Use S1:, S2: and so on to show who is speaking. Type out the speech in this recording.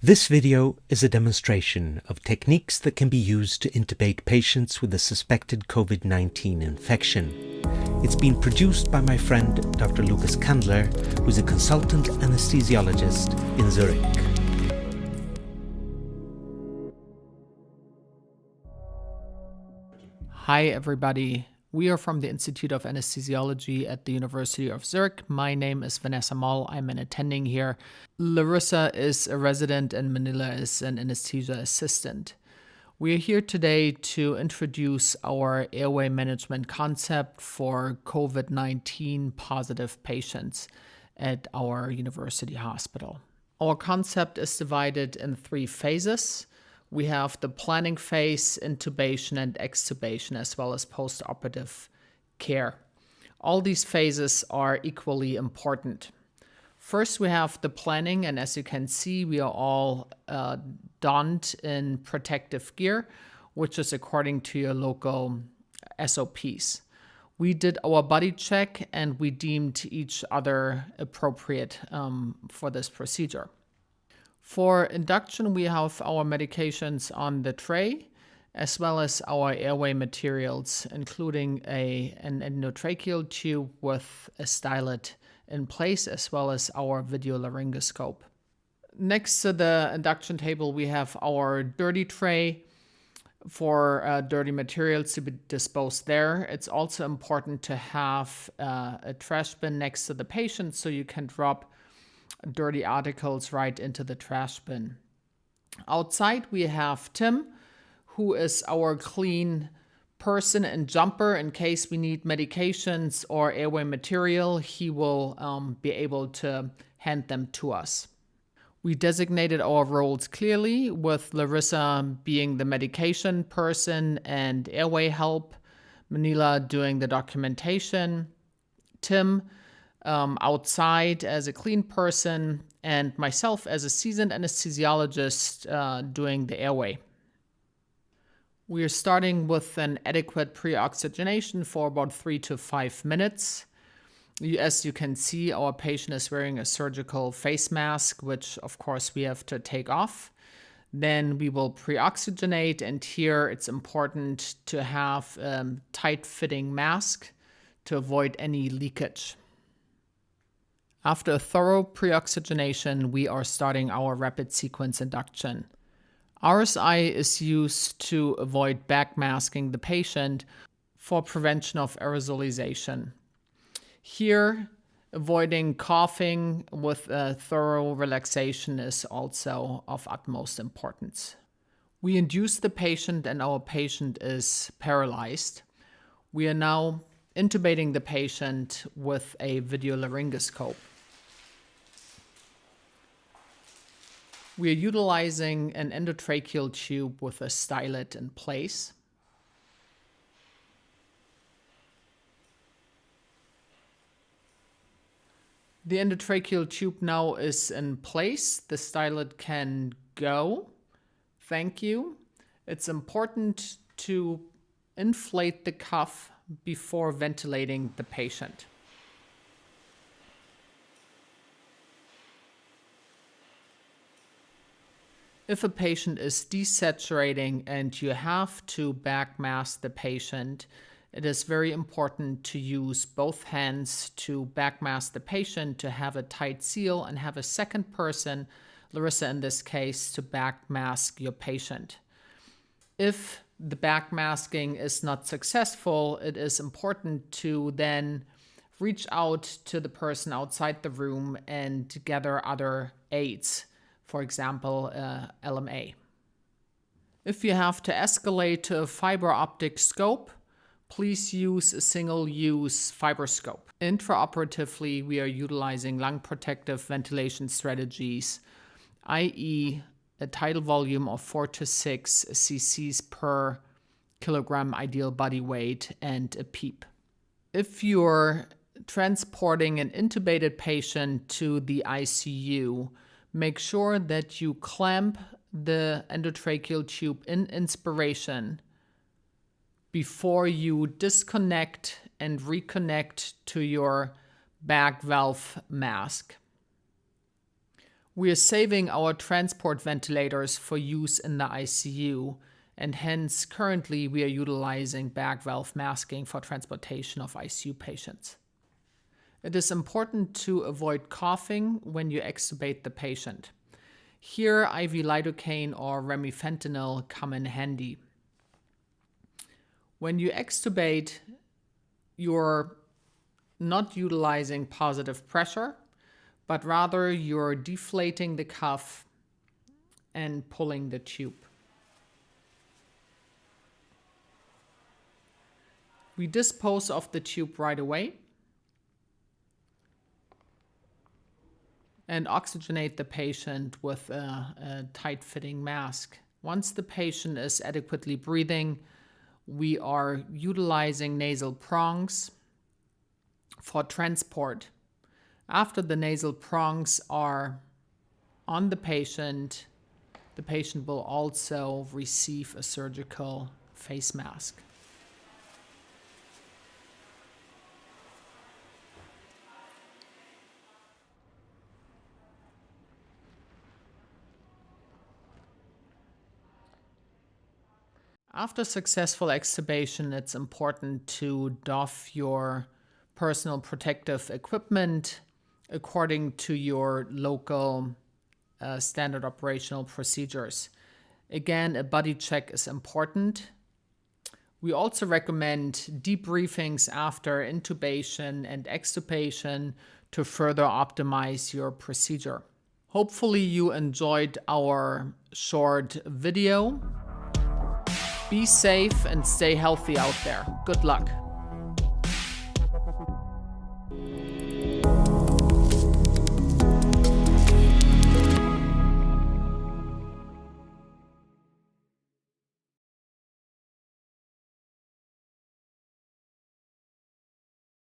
S1: This video is a demonstration of techniques that can be used to intubate patients with a suspected COVID-19 infection. It's been produced by my friend Dr. Lucas Candler, who's a consultant anesthesiologist in Zurich.
S2: Hi everybody, we are from the Institute of Anesthesiology at the University of Zurich. My name is Vanessa Moll, I'm an attending here. Larissa is a resident and Manila is an anesthesia assistant. We are here today to introduce our airway management concept for COVID-19 positive patients at our university hospital. Our concept is divided in 3 phases. We have the planning phase, intubation and extubation, as well as postoperative care. All these phases are equally important. First, we have the planning, and as you can see, we are all donned in protective gear, which is according to your local SOPs. We did our body check and we deemed each other appropriate for this procedure. For induction, we have our medications on the tray, as well as our airway materials, including an endotracheal tube with a stylet in place, as well as our video laryngoscope. Next to the induction table, we have our dirty tray for dirty materials to be disposed there. It's also important to have a trash bin next to the patient so you can drop dirty articles right into the trash bin. Outside we have Tim, who is our clean person and jumper. In case we need medications or airway material, he will be able to hand them to us. We designated our roles clearly, with Larissa being the medication person and airway help, Manila doing the documentation, Tim outside as a clean person, and myself as a seasoned anesthesiologist doing the airway. We are starting with an adequate pre-oxygenation for about 3 to 5 minutes. As you can see, our patient is wearing a surgical face mask, which of course we have to take off. Then we will pre-oxygenate, and here it's important to have a tight-fitting mask to avoid any leakage. After a thorough pre-oxygenation, we are starting our rapid sequence induction. RSI is used to avoid backmasking the patient for prevention of aerosolization. Here, avoiding coughing with a thorough relaxation is also of utmost importance. We induce the patient and our patient is paralyzed. We are now intubating the patient with a video laryngoscope. We are utilizing an endotracheal tube with a stylet in place. The endotracheal tube now is in place. The stylet can go. Thank you. It's important to inflate the cuff before ventilating the patient. If a patient is desaturating and you have to backmask the patient, it is very important to use both hands to backmask the patient, to have a tight seal, and have a second person, Larissa in this case, to backmask your patient. If the backmasking is not successful, it is important to then reach out to the person outside the room and gather other aids. For example, LMA. If you have to escalate to a fiber optic scope, please use a single-use fiber scope. Intraoperatively, we are utilizing lung protective ventilation strategies, i.e. a tidal volume of 4 to 6 cc's per kilogram ideal body weight and a PEEP. If you're transporting an intubated patient to the ICU, make sure that you clamp the endotracheal tube in inspiration before you disconnect and reconnect to your bag valve mask. We are saving our transport ventilators for use in the ICU, and hence currently we are utilizing bag valve masking for transportation of ICU patients. It is important to avoid coughing when you extubate the patient. Here, IV lidocaine or remifentanil come in handy. When you extubate, you're not utilizing positive pressure, but rather you're deflating the cuff and pulling the tube. We dispose of the tube right away and oxygenate the patient with a tight-fitting mask. Once the patient is adequately breathing, we are utilizing nasal prongs for transport. After the nasal prongs are on the patient will also receive a surgical face mask. After successful extubation, it's important to doff your personal protective equipment according to your local standard operational procedures. Again, a body check is important. We also recommend debriefings after intubation and extubation to further optimize your procedure. Hopefully you enjoyed our short video. Be safe and stay healthy out there. Good luck.